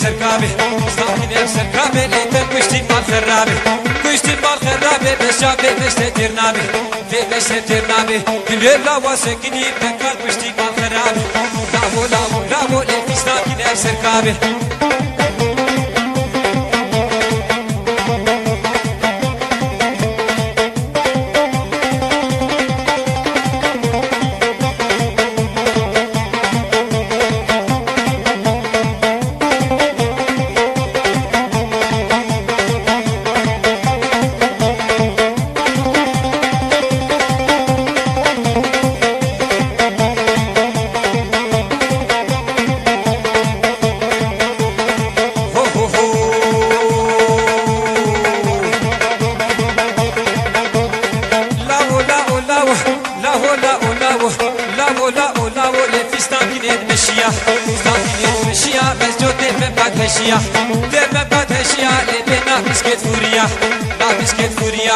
سركابي استاكني سركابي ليتن كشتي مال خرابي كشتي مال خرابي بشابي بشترنابي في بشترنابي كليلا وسكني بكال كشتي مال خرابي لابو لابو لابو ليتن استاكني سركابي لما بعد هشيا لبنا بسكت فوريا لا بسكت فوريا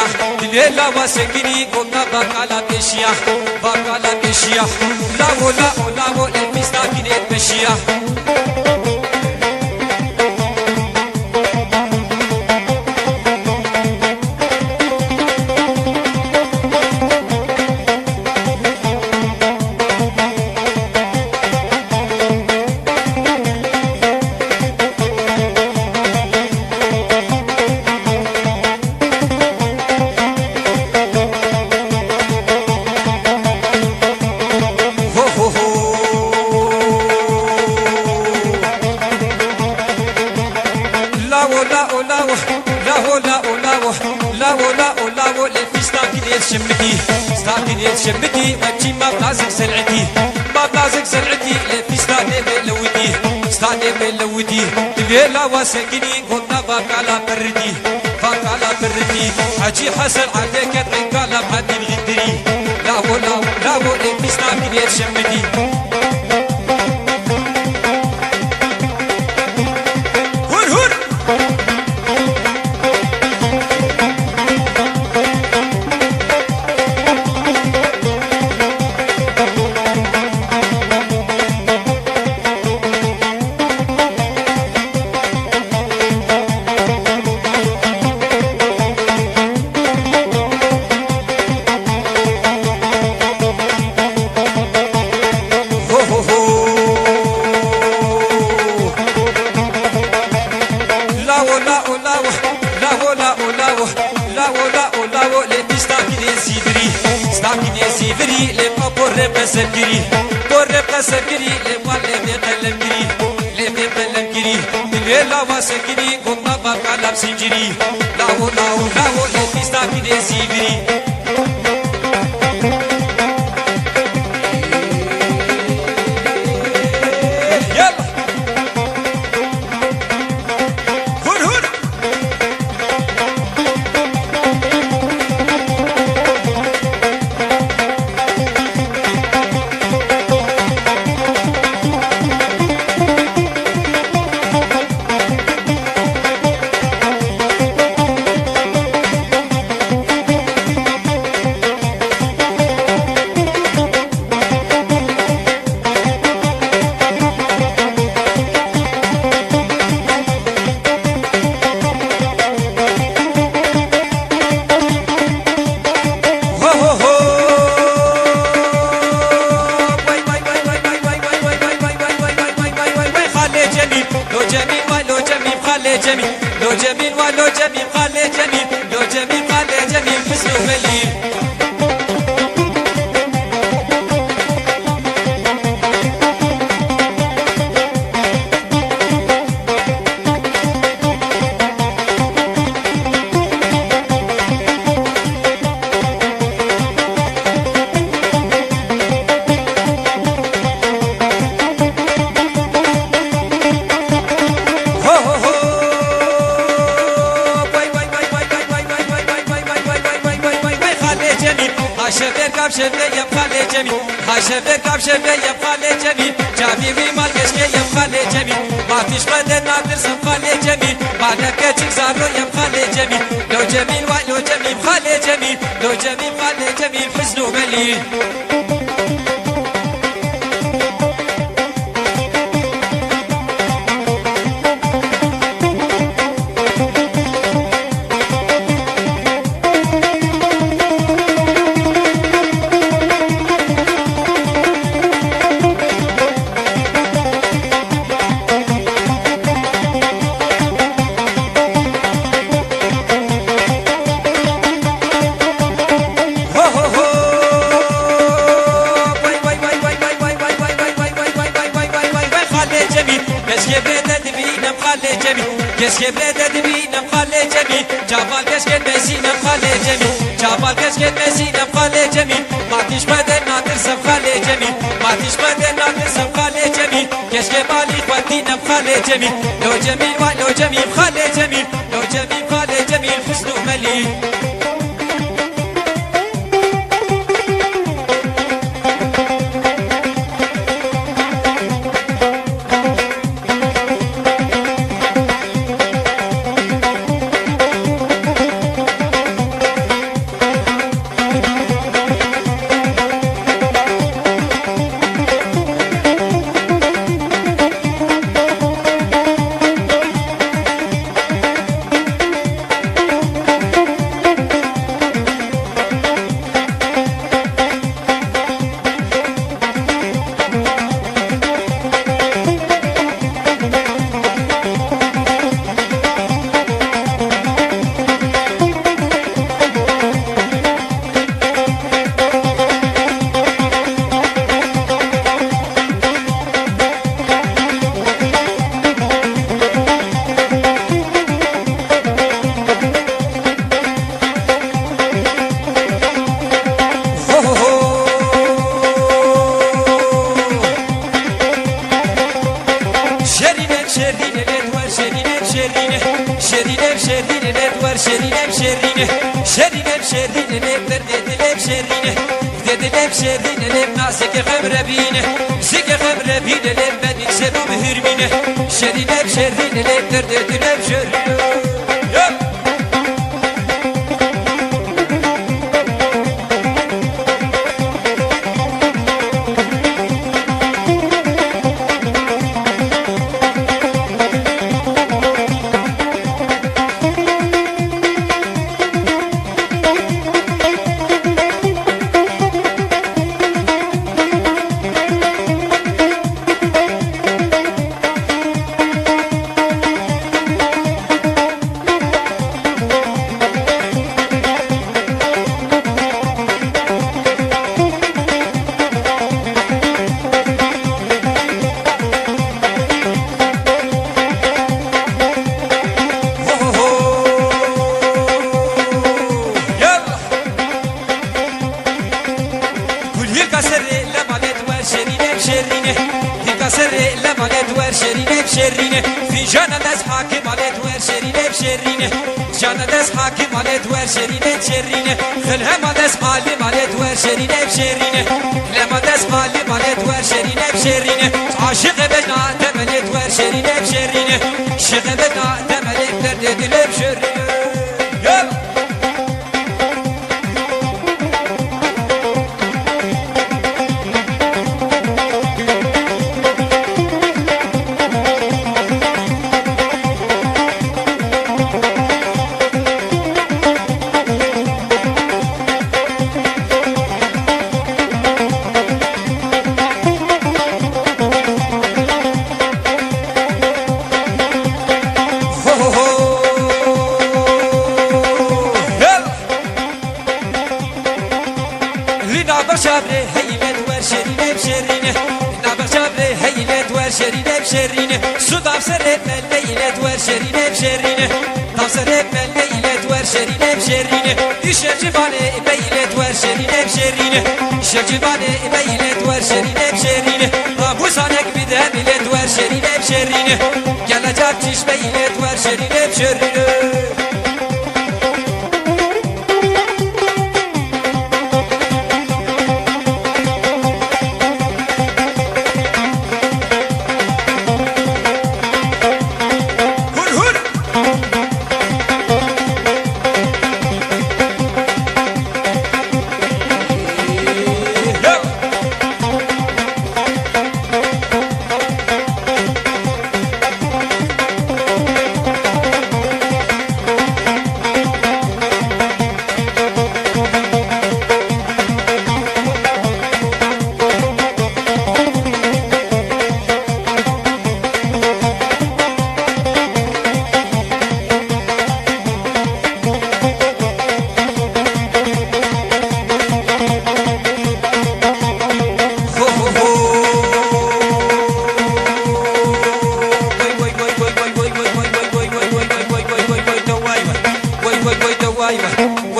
ليلا وسكني قمنا بقالا بشيا بقالا بشيا لا ولا ولا ولا بستاكين بشيا شمتي وجي ما بلازك سلعتي ما بلازك سلعتي لفي ستاني بلودي ستاني بلودي ليلا وسكني قلنا باكالا بردي باكالا بردي حجي حسن عليك عقالا بهدي الغدري لا ولا لا ولا في ستاني شمتي سكري قرب سكري لوالي بقلم كري لبي بقلم كري ليلا وسكري قمنا بقلب سنجري لاو لاو لاو لتستاكي سيبري لو جميل ولو جميل قال جميل لو جميل قال جميل حسن ومليل شبه يبقى لي جميل هاشبه كاب شبه يبقى لي جميل جابي ويمال يشكي يبقى لي جميل ما فيش بدل نادر سبقى لي جميل بعدك تكسارو يبقى لي جميل لو جميل ولو جميل خالي جميل لو جميل خالي جميل حزن ومليل كشكي بلاد دبينا بخالي جميل جابال كشكي مزينة بخالي جميل جابال كشكي مزينة بخالي جميل ما تيش بدل ناقص بخالي جميل ما تيش بدل ناقص بخالي جميل كشكي بالي خدينا بخالي جميل لو جميل ولو جميل بخالي جميل لو جميل بخالي جميل حسنه مليل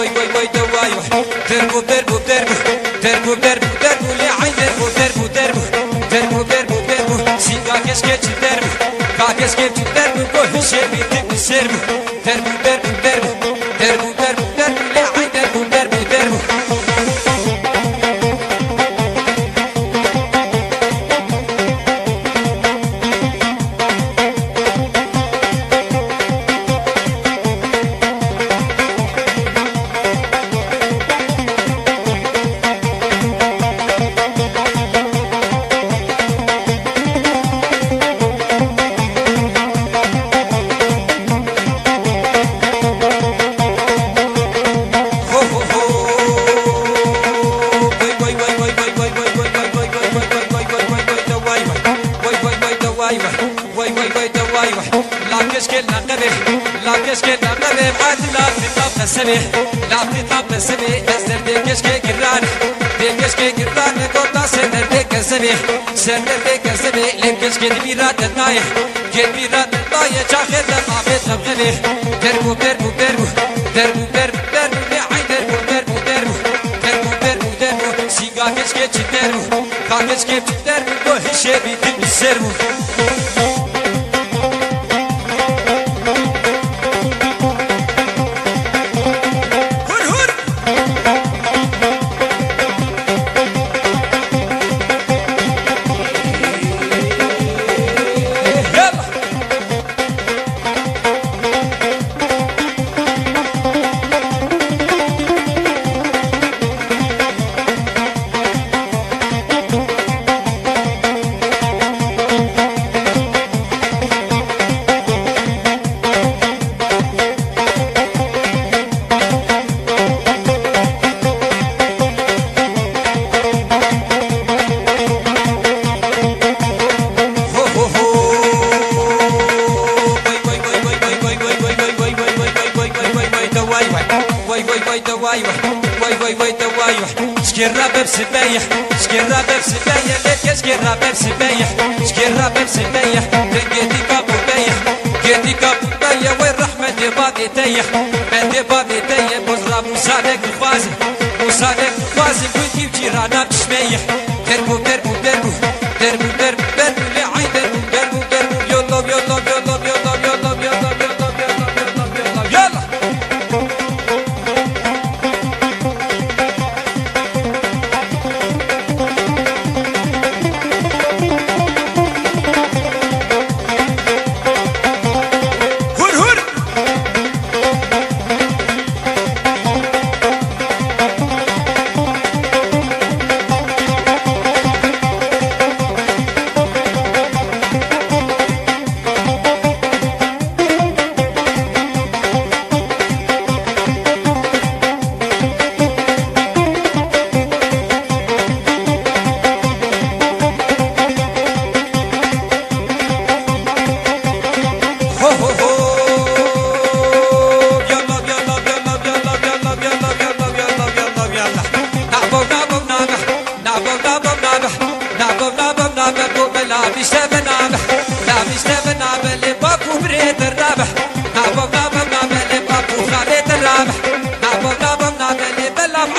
وي وي وي دواي دربو دربو دربو دربو دربو دربو لي عين دربو دربو دربو دربو دربو دربو سيغا كسكيت دربو كاكسكيت دربو كل شيء بيتم السربو دربو دربو دربو دربو دربو دربو لي عين دربو دربو دربو سبي لا تطاب سبي أسر ديكش كي جران ديكش كي جران كوتا سر ديك سبي سر ديك سبي ليكش كي بيرات الناي كي بيرات الناي شاخد ما بيتغني دربو دربو دربو دربو دربو دربو لعي دربو دربو دربو دربو دربو دربو سيغا كش كي دربو كاكش كي دربو كل شيء بيتم السربو شكرا بسبايح شكرا بسبايح ليك شكرا بسبايح شكرا بسبايح تنقيتي كابو بايح قيتي كابو بايح والرحمة دي بادي تايح بادي بادي تايح بزرا موسالك الفازي موسالك الفازي كنتي وجيرانا بشمايح دربو دربو دربو دربو دربو دربو لعين دربو دربو دربو يلا يلا يلا يلا يلا يلا يلا يلا يلا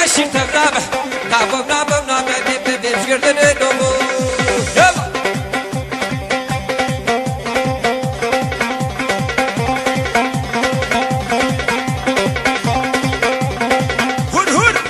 عشق ترابح نعبب نعبب نعبب بفكر تنينو يلا هون هون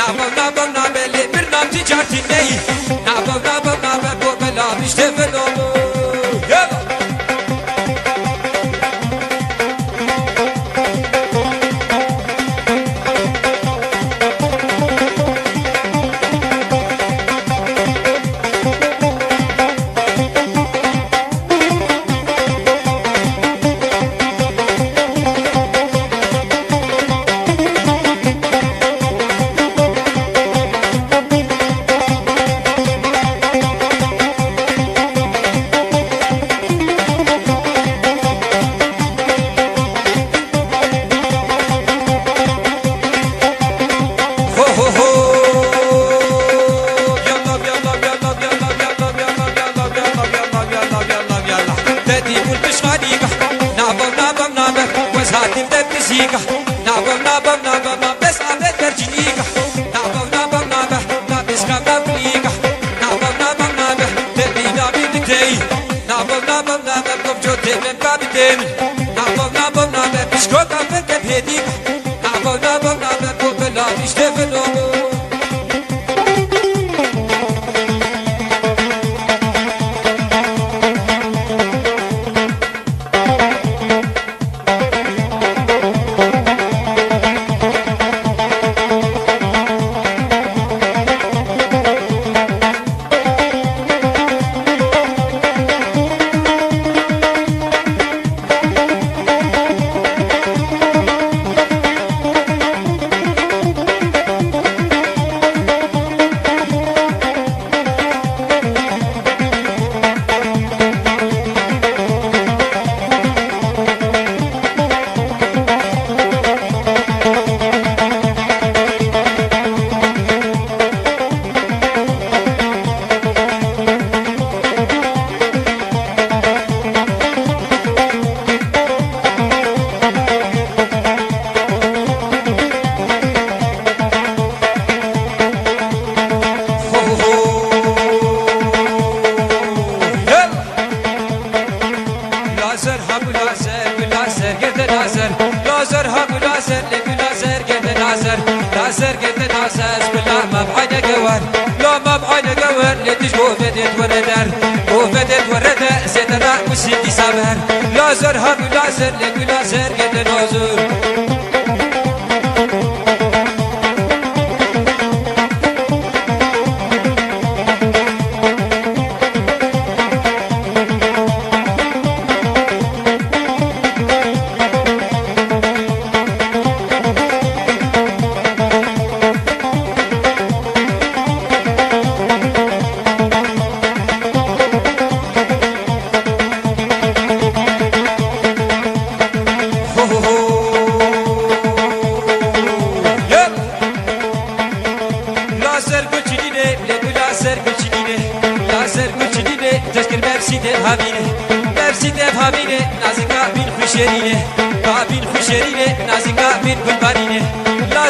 نابو نابو نابو لي برنامجي جاتي نابو نابو نابو بلا بيشتفلو يلا هاتي بدبزيكا نابم نابم نابم بس عبد برجيكا نابم نابم نابم نابس كاب بليكا نابم نابم نابم تبي نابي دتي نابم نابم نابم كوجوتي من كابتن نابم نابم نابم بسكوت عبد كبهديكا نابم نابم نابم كوبلا بيشتفلو لازر هم لازر لازر قد لازر لازر قد لازر بالله ما بعين قوار لا ما بعين قوار لتجبو بدت وردر وبدت وردر سيدنا وسيدي صبر لازر هم لازر لازر قد لازر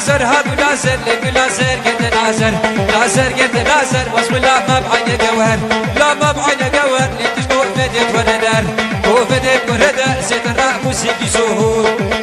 لازر هاب لازر لازر قد لازر لازر قد لازر واسم الله ما بعين قوار لا ما بعين قوار لتجمع بدت وردر وبدت وردر سيد الرأب وسيدي سهور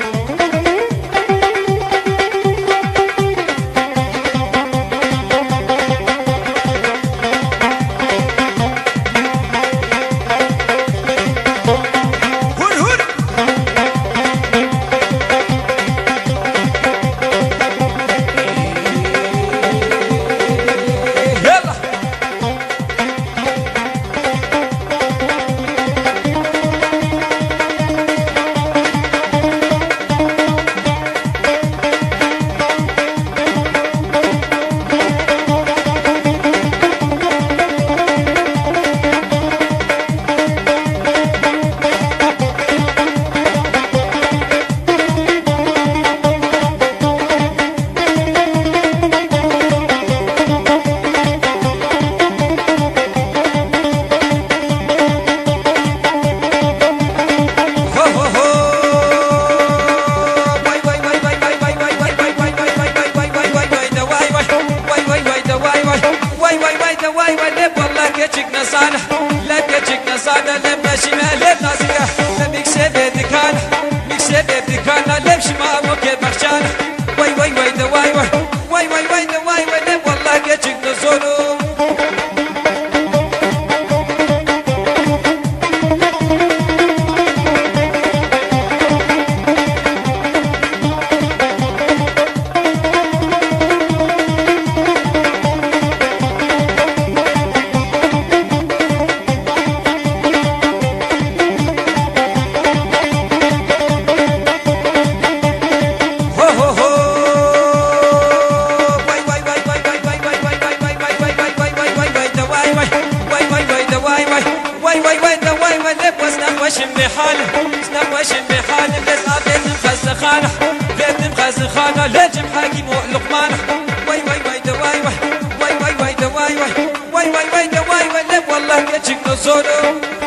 Why, the why, والله جيتك نزولو سنواشم بحال سنواشم بحال لازم بيت مخزخانة بيت مخزخانة لجم حكيم ولقمانة واي واي واي دواي واي واي واي دواي واي واي واي دواي واي والله كتشك نصورو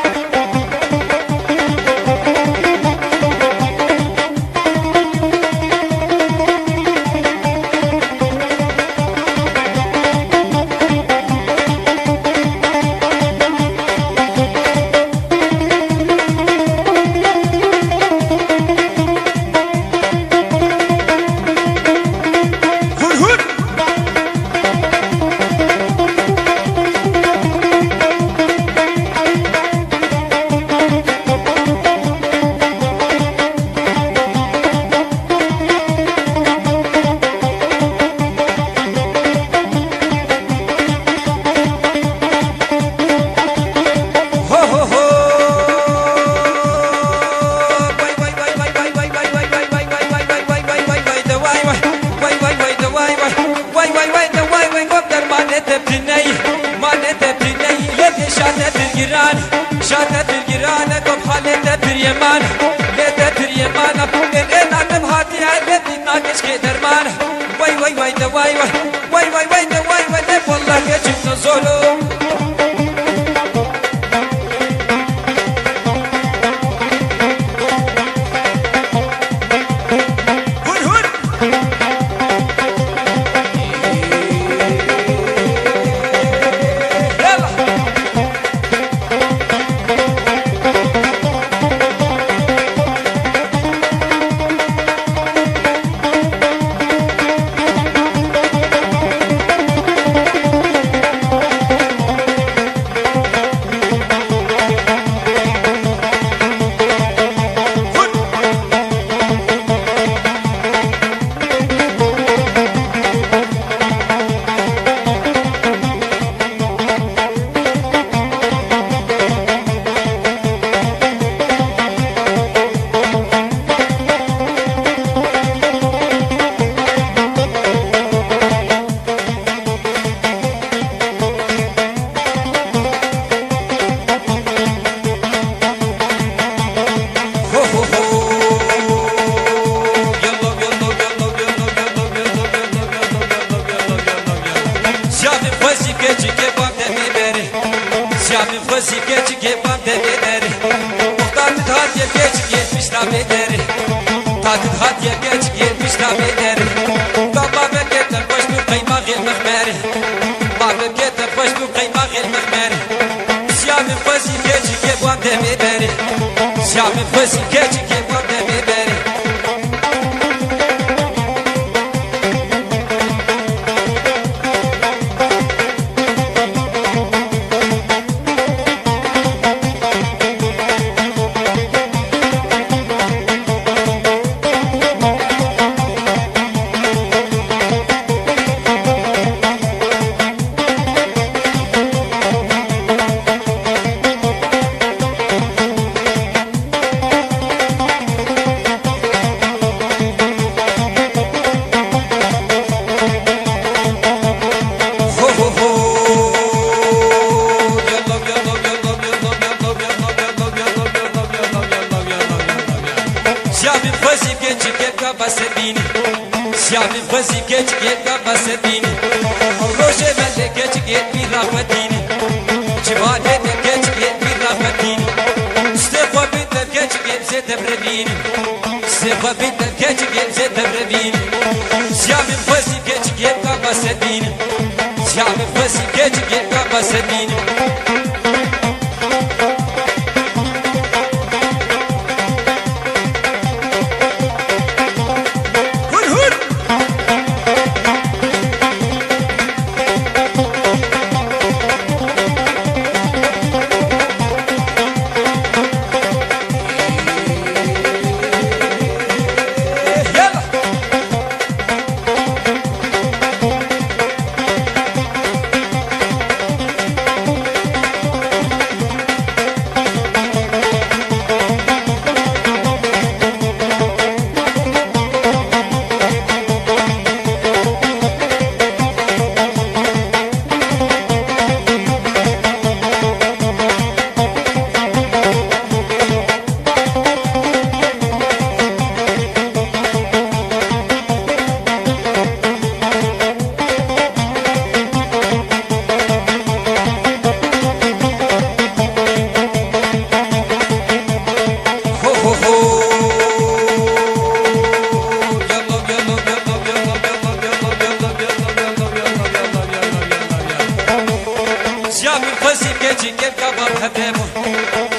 شاتت الجيران قب حالته بريمان ليته بريمان الان عم هاتي عدتي ناقص كدرمان واي واي واي دواي واي واي واي دواي واي والله كجبت نزولو زيام الفزي كيجي كيف كبر هدمه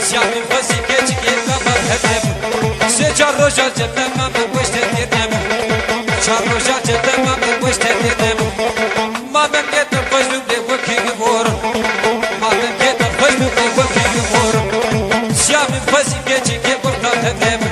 زيام الفزي كيجي كيف كبر هدمه سجار رجع جدا ما بقوش تدمه شار رجع جدا ما بقوش تدمه ما بقيت الفجر بوكي غور ما بقيت الفجر بوكي غور زيام الفزي كيجي كيف كبر هدمه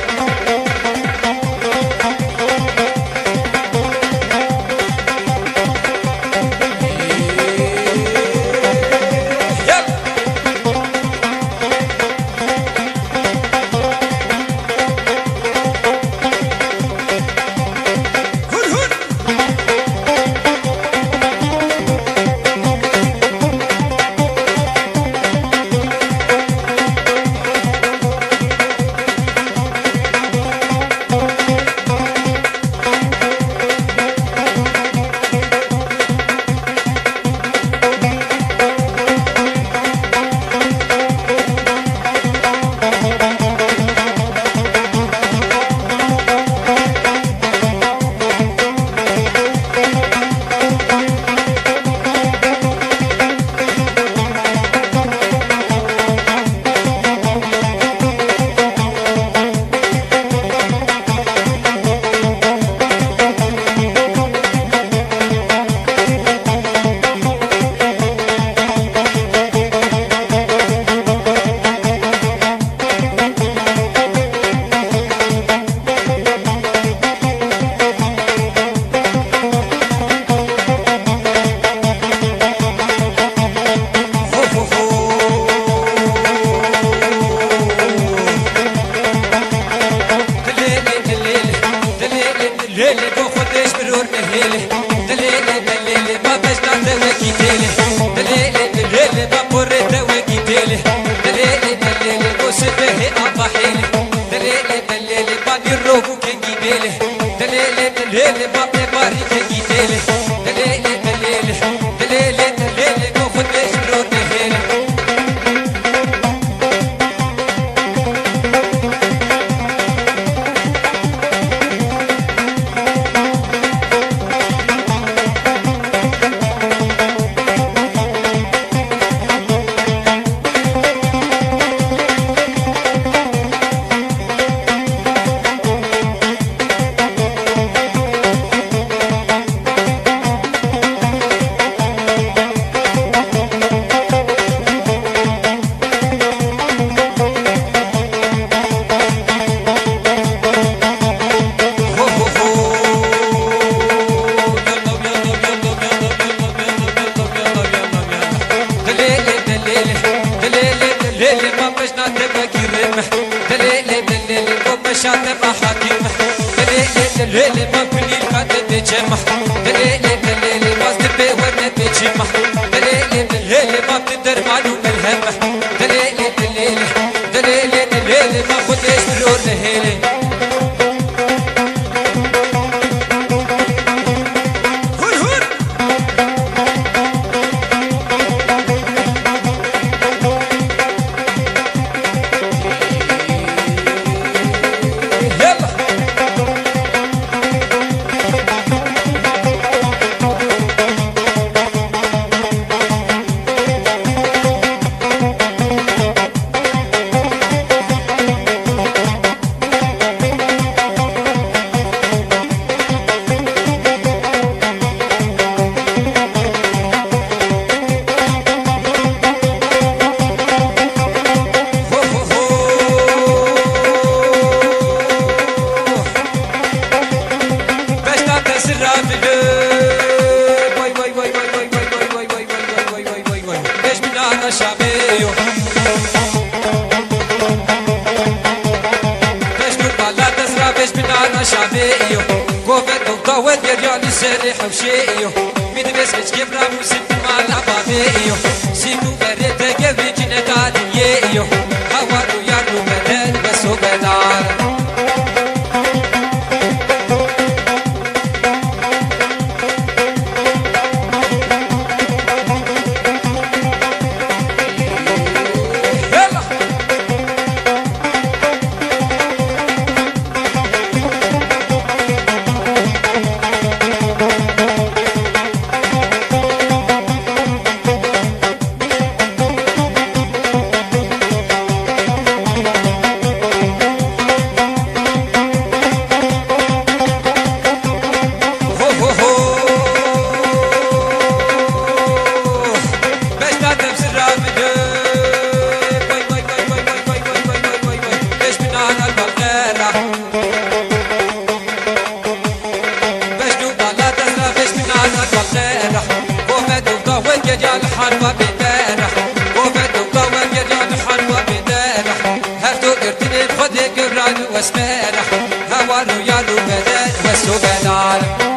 واسمانح هوالو يالو بدل وسبنار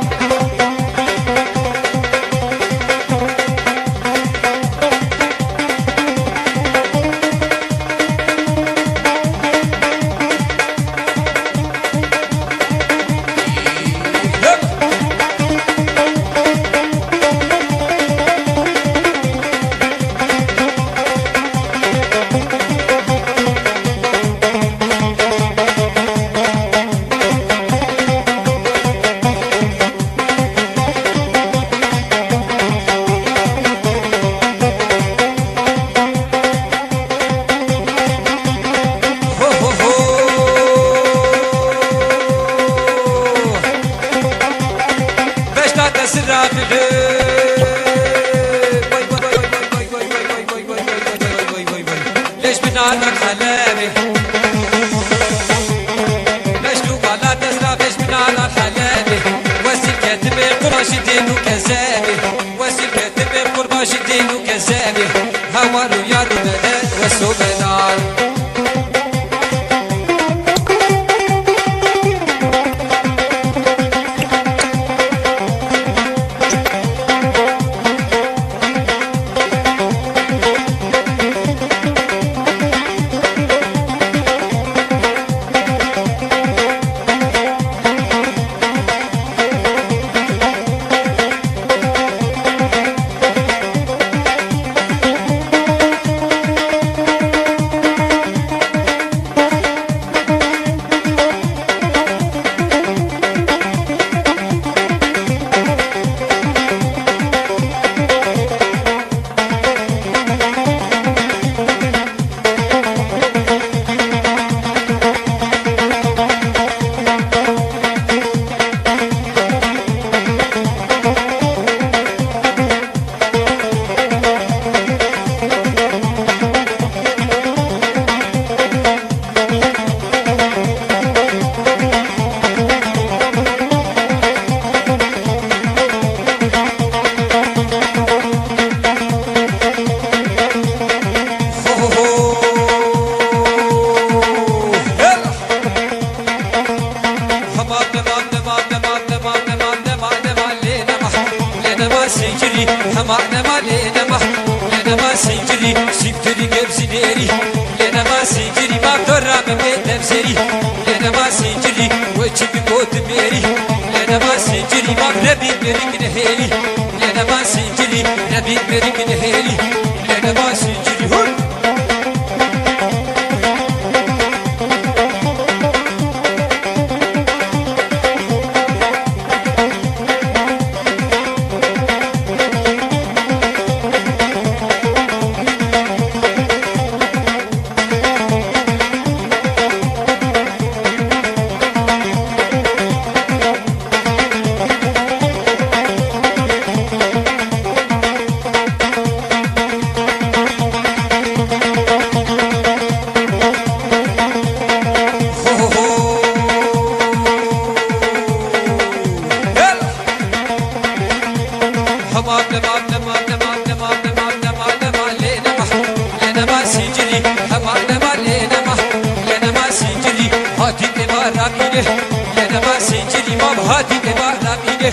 ليش بنالك حلابي ليش لوقا تزرع ليش بنالك حلابي واسي كاتبي قرباش الدين وكذابي واسي كاتبي قرباش الدين وكذابي هوالو يالو بدل وسبنار همعنا ما لينا ما لنا ما سيجري سيبتري قبسي ديري لنا ما سيجري ما ترى من بيت نفسري لنا ما سيجري وجهي بقوت ميري لنا ما سيجري ما ربي بريك نهيلي لنا ما سيجري ربي بريك نهيلي لنا ما سيجري هون لنا ما سيجري ما بهاتي تبارا بينه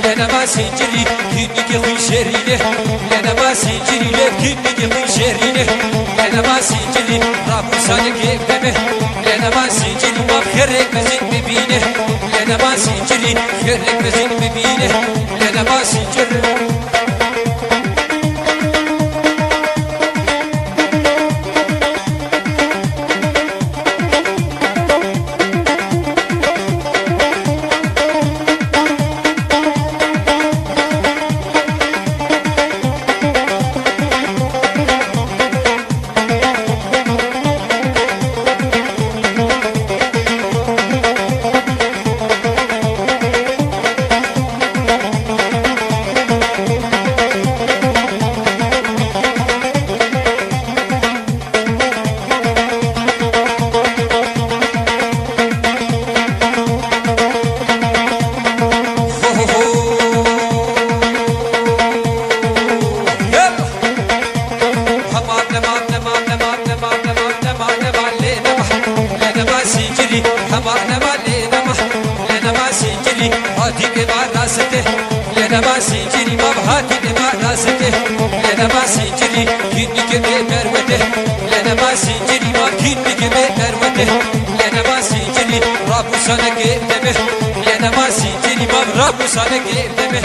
لنا ما سيجري كيني كوي شرينه لنا ما سيجري لكيني كوي شرينه لنا ما سيجري رابو سالك يبدمه لنا ما سيجري ما خيرك مزين ببينه لنا ما سيجري خيرك مزين ببينه لنا ما سيجري طبع نما لنما سيجري هاتي بما راسته لنما سيجري ما بهاتي بما راسته لنما سيجري كيني كبه مروته لنما سيجري ما كيني كبه مروته لنما سيجري رابو سنك دمه لنما سيجري ما رابو سنك دمه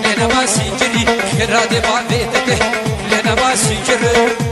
لنما سيجري كرادي ما بيته لنما سيجري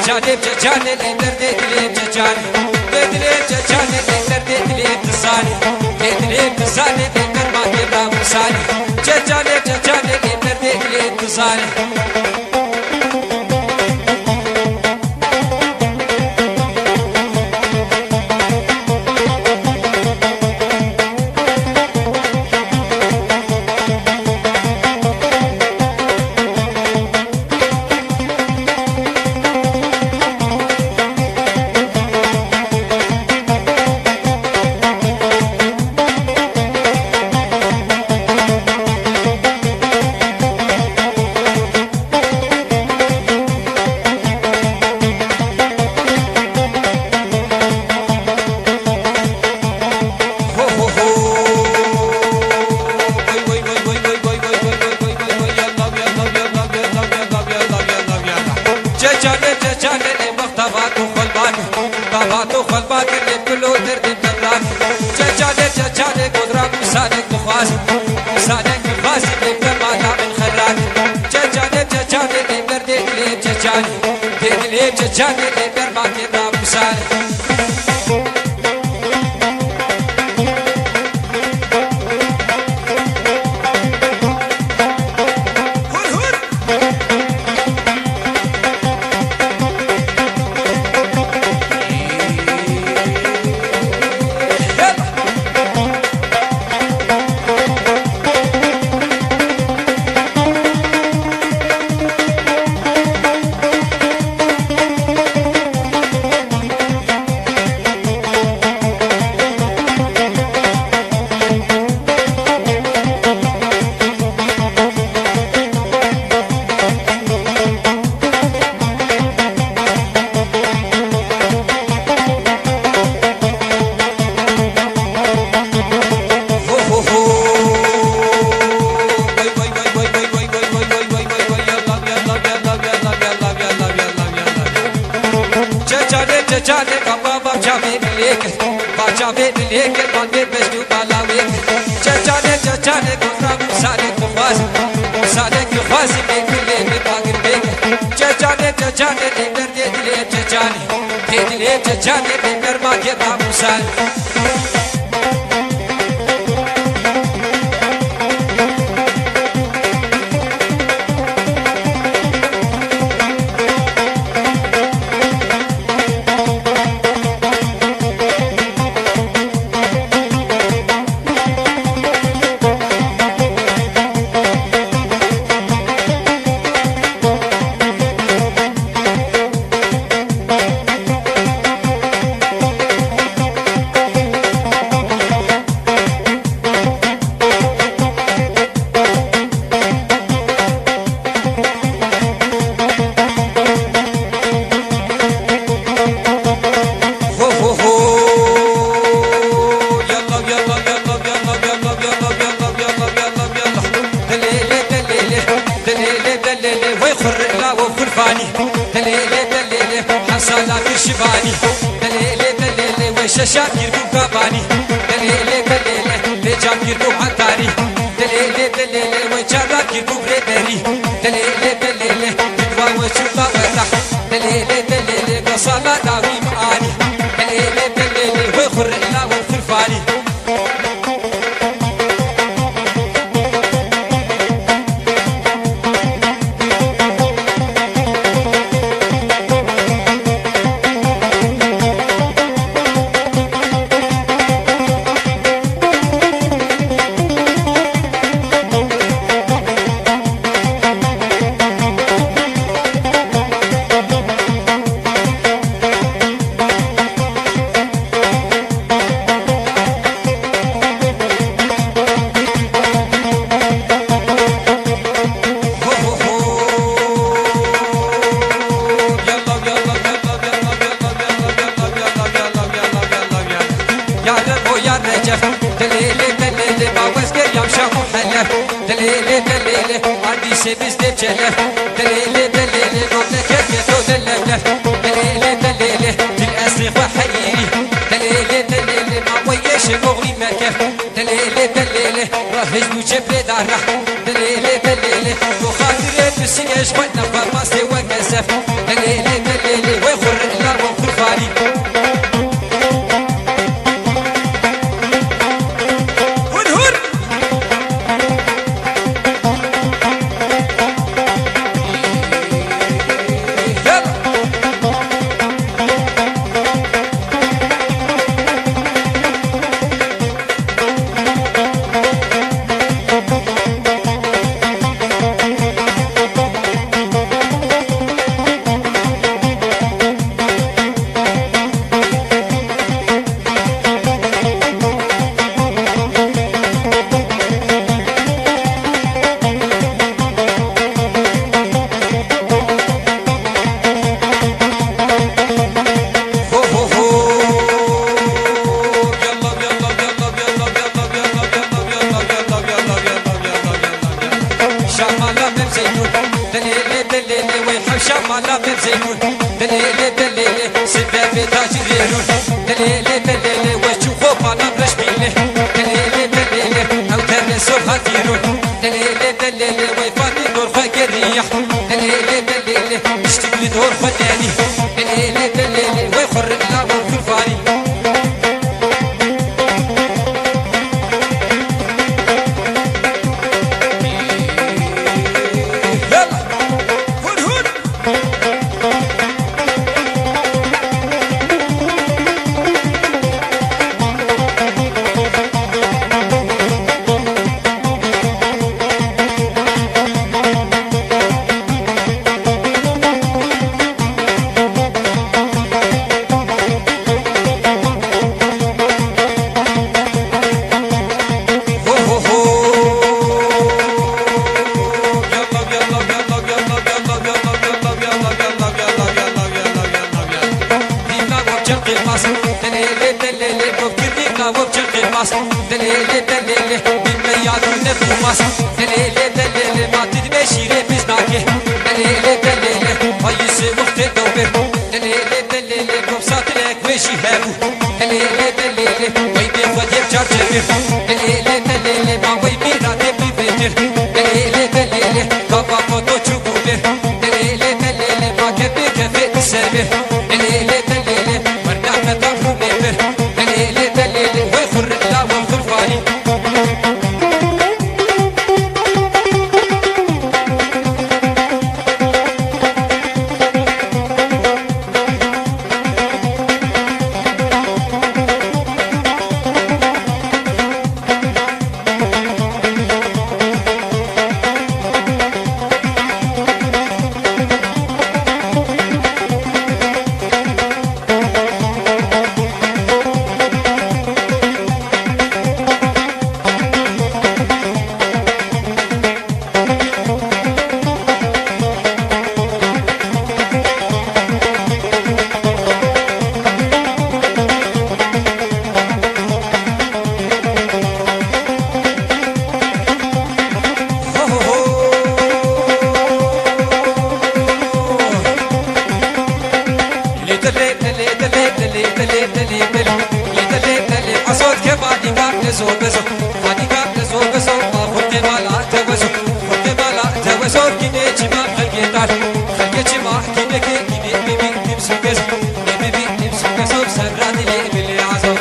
جانب جانب لندر دليم جانب دليم جانب لندر دليم تساني دليم تساني لندر ما يبرام تساني جانب جانب لندر دليم تساني طاباتو خلبات اللي كله درد الدبران جاجالي قدرة مسانك مخازي مسانك مخازي بيبقى مانا من خران جاجالي بيبقى ديدلي جاجالي بيبقى ما كبرا مسانك जाने का बाचा में लेके बांधे बेचू बाला में जाने गोरा सारे के फांसी में मिले में बागिर बेके जाने लेकर दे दिले जाने लेकर मांगे बाबू सारे سالا كرشباني دليلي دليلي وشاشا كيربو قاباني دليلي دليلي لجام كيربو عطاري دليلي دليلي وشارا كيربو بريدري دليلي دليلي بدوا وشوفا وطح دليلي دليلي قصالا داوي معاني دليلي دليلي ويخر إلا والخرفاني دليلي دليلي عندي سبز دجلة دليلي دليلي قبل كريتو دللة دليلي دليلي في الأسرق وحيري دليلي دليلي ما وياش مغري مركب دليلي دليلي راهج وجبل دارة دليلي دليلي وخاطر بسياش وانا فماسي وكسف دليلي دليلي ويخر النار وخر فاري شمالة من زينون دليلي دليلي سبابي تاج غيرون دليلي دليلي وشوفوا مانا برشبيلي دليلي دليلي او ترسو هاتيرون دليلي دليلي ويفاتي دور فاكريح دليلي دليلي اشتغلي دور فناني دليلي دليلي ويخر النار والكرفاني دليلي دليلي بالمياد والنفوماس دليلي دليلي ما تدمشيري بزناكي دليلي دليلي هايسي وقت الدوبر دليلي دليلي قبصات لك ويشي هابو دليلي دليلي ويبي ودير جار جبر دليلي دليلي ما ويبي راتي بيبتر دليلي دليلي كابا فوتو چوبولر دليلي دليلي ما كبير كفيت السربر دليلي دليلي ورنح مدافو ميبر دليلي دليلي ويخر اللا والخرفاني نزو بزو خانيكا نزو بزو ما خدي مالا توزو خدي مالا توزو كيني جما خلقيتار خلقيتي ما كيني كيني بيبي تمسو بزو بيبي تمسو بزو سرادي لي بلي عزو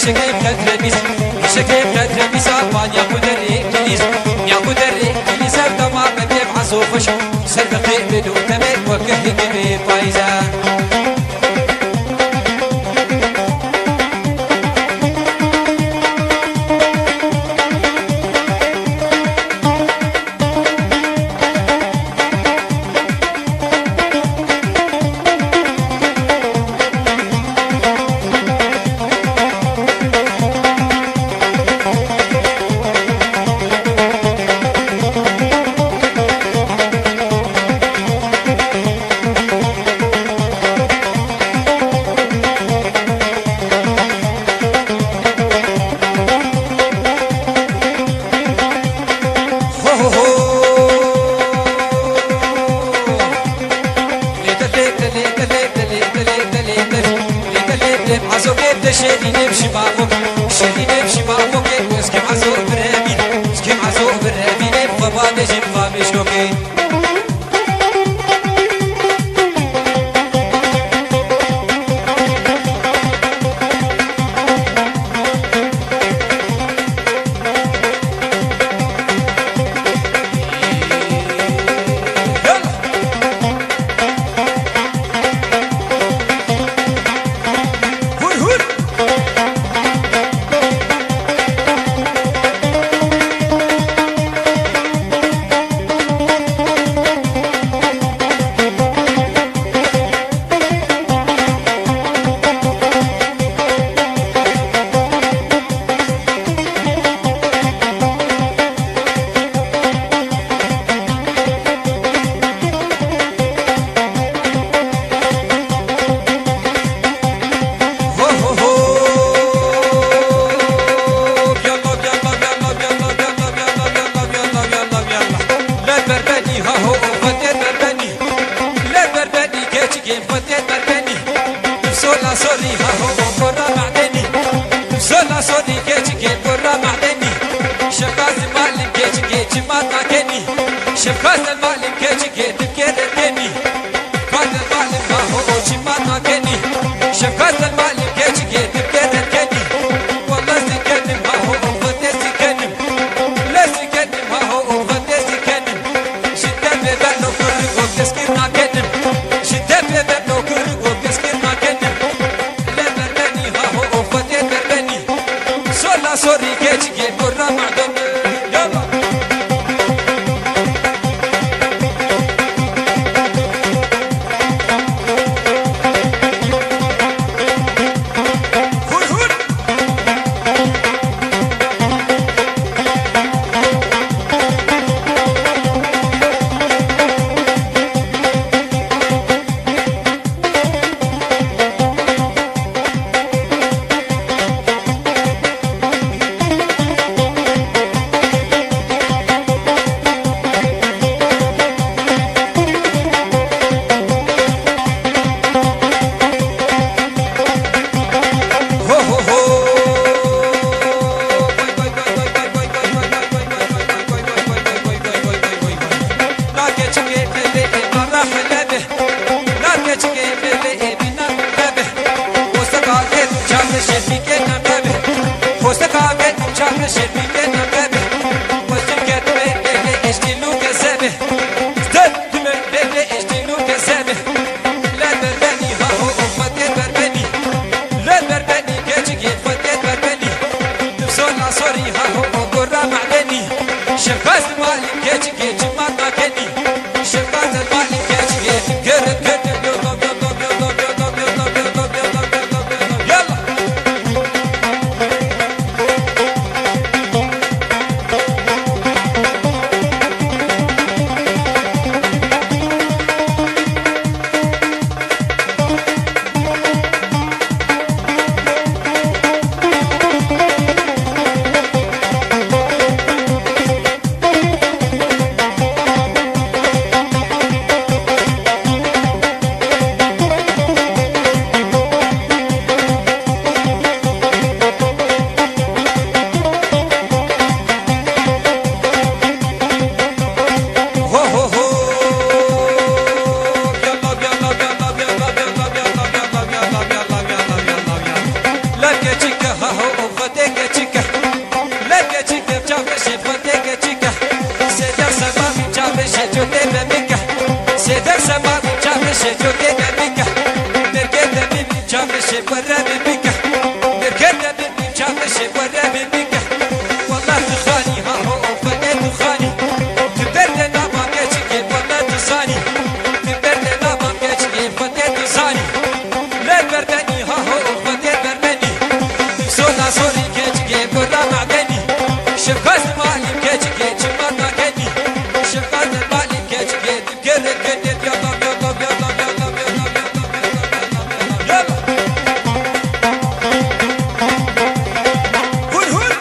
شكيب كدربيس شكيب كدربيس أبان ياخد الريكليز ياخد الريكليز تمام بيب عصوفش سرقي بدو تمر وكهي كبير فايزة شيرين بشبابك شيرين بشبابك اسكي عزو برابي اسكي عزو برابي فبادش فابشوكي سوري ها هو برا معدني سولا سوري كيتشكي برا معدني شفاز المعلم كيتشكي ما تاكني شفاز المعلم كيتشكي تبكيرتني كان المعلم ها هو ما تاكني شفاز المعلم كيتشكي تبكيرتني والله سكنم ها هو فتي سكنم لا سكنم ها هو فتي سكنم شدة ببنو كل وقت سكننا كنم شدة ببنو كل وقت سكننا كنم سوري كيتشكي برا معدن يلا لا بربني chica, ha ho, fadega chica. Lega chica, chave she fadega chica. Se der sama chave she jote bemika. Se der sama chave she jote bemika. Merkede bibi chave she barra bemika. Merkede bibi chave she barra bemika. والله تخاني ها هو فديت تخاني. تبرد ما كيتشكي والله تصاني. تبرد ما كيتشكي فديت تصاني. لا بردني ها هو فديت بردني. سونا سوري كيتشكي برا معدني. شفاز مالي كيتشكي شماتا كني. شفاز مالي كيتشكي تبقر كني. يلا يلا يلا يلا يلا يلا يلا. هول هول.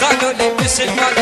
خالو لبس المال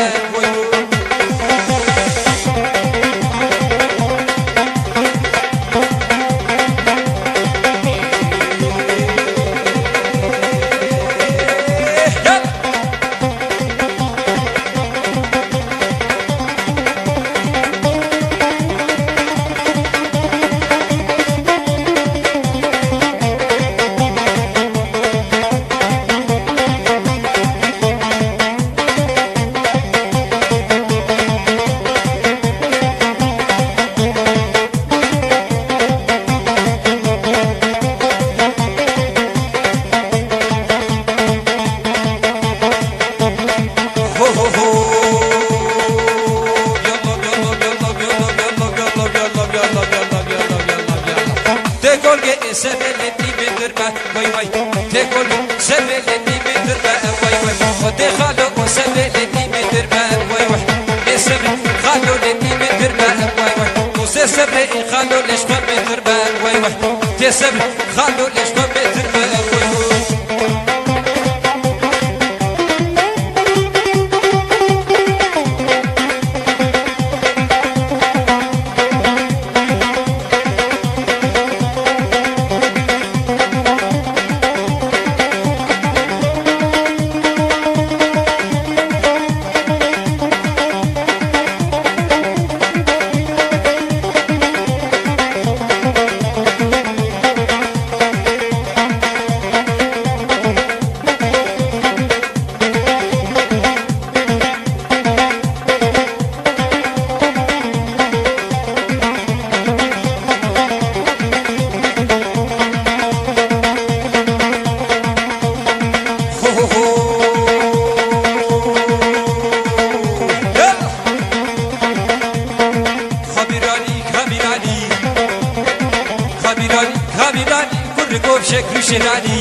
سبلتني بدربة وي وي تقول سبلتني بدربة وي وي ودي خالو وسبلتني بدربة وي وي سبل خالو لتني بدربة وي وي وسبل خالو ليش ما بدربة وي وي تسبل خالو ليش ما بدربة وي وي شكل شراني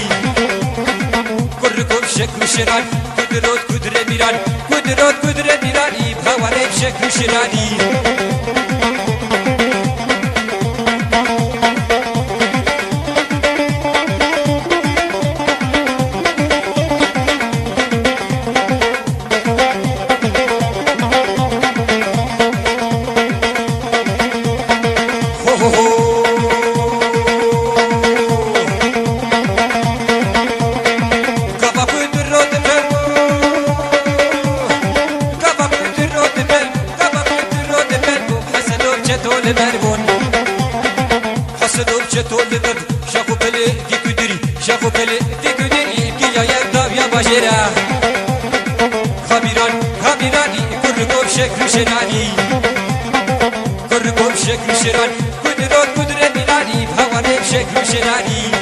كركم شكل شراني قدرات قدرة ميراني قدرات قدرة ميراني بهواني بشكل شراني صدوب چطور لدد شاخو پله دی کدری شاخو پله دی کدری کی یا داویا باجرا خبیران خبیرانی کرگوب شکر شرانی کرگوب شکر شرانی کدرات کدر میلانی هوانه شکر شرانی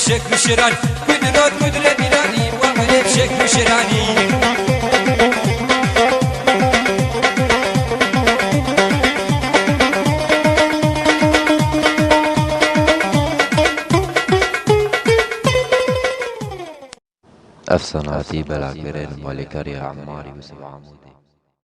شكل شراني قدرات قدرة ميلاني وعمل شكل شراني أفسناتي بلاكرين مالكري عماري وسبع عمودي